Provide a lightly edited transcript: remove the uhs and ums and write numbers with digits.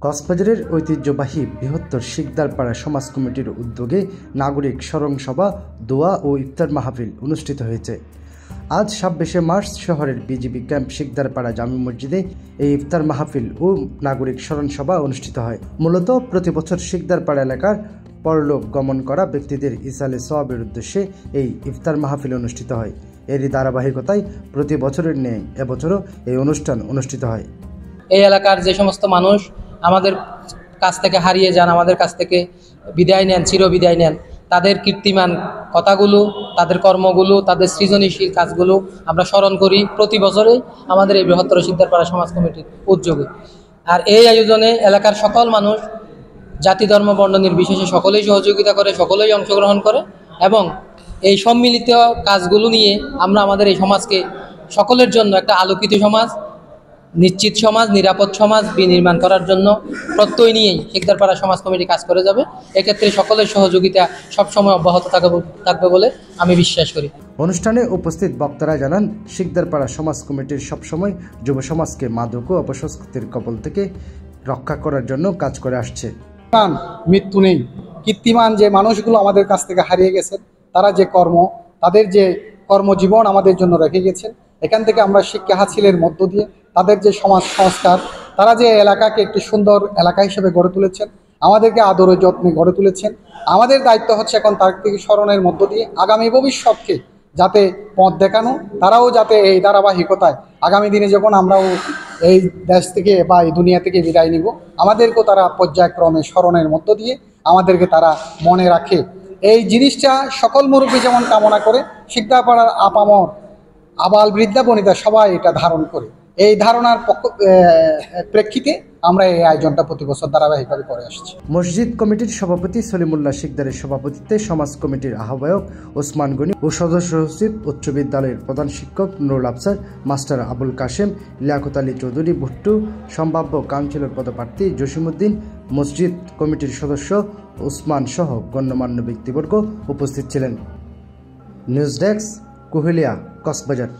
কক্সবাজারের ঐতিহ্যবাহী বৃহত্তর শিকদারপাড়া সমাজ কমিটির উদ্যোগে নাগরিক স্মরণ সভা, দোয়া ও ইফতার মাহফিল অনুষ্ঠিত হয়েছে। আজ ২৬শে মার্চ শহরের বিজিবি ক্যাম্প শিকদারপাড়া জামে মসজিদে এই ইফতার মাহফিল ও নাগরিক স্মরণ সভা অনুষ্ঠিত হয়। মূলত প্রতি বছর শিকদারপাড়া এলাকার পরলোক গমন করা ব্যক্তিদের ইসালে সওয়াবের উদ্দেশ্যে এই ইফতার মাহফিল অনুষ্ঠিত হয়। এরই ধারাবাহিকতায় প্রতি বছরের ন্যায় এবছরও এই অনুষ্ঠান অনুষ্ঠিত হয়। এই এলাকার যে সমস্ত মানুষ আমাদের কাছ থেকে হারিয়ে যান, আমাদের কাছ থেকে বিদায় নেন, চিরবিদায় নেন, তাদের কীর্তিমান কথাগুলো, তাদের কর্মগুলো, তাদের সৃজনশীল কাজগুলো আমরা স্মরণ করি প্রতি বছরেই আমাদের এই বৃহত্তর শিকদারপাড়া সমাজ কমিটির উদ্যোগে। আর এই আয়োজনে এলাকার সকল মানুষ জাতি ধর্ম বর্ণ নির্বিশেষে সকলেই সহযোগিতা করে, সকলেই অংশগ্রহণ করে এবং এই সম্মিলিত কাজগুলো নিয়ে আমরা আমাদের এই সমাজকে সকলের জন্য একটা আলোকিত সমাজ, নিশ্চিত সমাজ, নিরাপদ সমাজ বিনির্মাণ করার জন্য প্রত্যয় নিয়েই শিকদারপাড়া সমাজ কমিটি কাজ করে যাবে। এক্ষেত্রে সকলের সহযোগিতা সবসময় অব্যাহত থাকবে বলে আমি বিশ্বাস করি। অনুষ্ঠানে উপস্থিত বক্তারা জানান, শিকদারপাড়া সমাজ কমিটির সবসময় যুব সমাজকে মাদক ও অপসংস্কৃতির কবল থেকে রক্ষা করার জন্য কাজ করে আসছে। মৃত্যু নেই, কীর্তিমান যে মানুষগুলো আমাদের কাছ থেকে হারিয়ে গেছেন, তারা যে তাদের যে কর্মজীবন আমাদের জন্য রেখে গেছেন, এখান থেকে আমরা শিক্ষা হাসিলের মধ্য দিয়ে তাদের যে সমাজ সংস্কার, তারা যে এলাকাকে একটি সুন্দর এলাকা হিসেবে গড়ে তুলেছেন, আমাদেরকে আদর ও যত্নে গড়ে তুলেছেন। আমাদের দায়িত্ব হচ্ছে এখন তার থেকে স্মরণের মধ্য দিয়ে আগামী ভবিষ্যৎকে যাতে পথ দেখানো, তারাও যাতে এই ধারাবাহিকতায় আগামী দিনে যখন আমরাও এই দেশ থেকে বা এই দুনিয়া থেকে বিদায় নিব, আমাদেরকেও তারা পর্যায়ক্রমে স্মরণের মধ্য দিয়ে আমাদেরকে তারা মনে রাখে। এই জিনিসটা সকল মুরব্বী যেমন কামনা করে, শিকদারপাড়ার আপামর আবাল বৃদ্ধা বনিতা সবাই এটা ধারণ করে। এই ধারণার প্রেক্ষিতে আমরা এই আয়োজনটা প্রতি বছর ধারাবাহিকভাবে করে আসছি। মসজিদ কমিটির সভাপতি সলিমুল্লাহ শিকদারের সভাপতিত্বে সমাজ কমিটির আহ্বায়ক ওসমান গনি ও সদস্য সচিব উচ্চ বিদ্যালয়ের প্রধান শিক্ষক নুরুল আফসার, মাস্টার আবুল কাশেম, লিয়াকত আলী চৌধুরী ভুট্টু, সম্ভাব্য কাউন্সিলর পদপ্রার্থী জসিমউদ্দিন, মসজিদ কমিটির সদস্য ওসমান সহ গণ্যমান্য ব্যক্তিবর্গ উপস্থিত ছিলেন। News desk, Kuhelia, Cox's Bazar.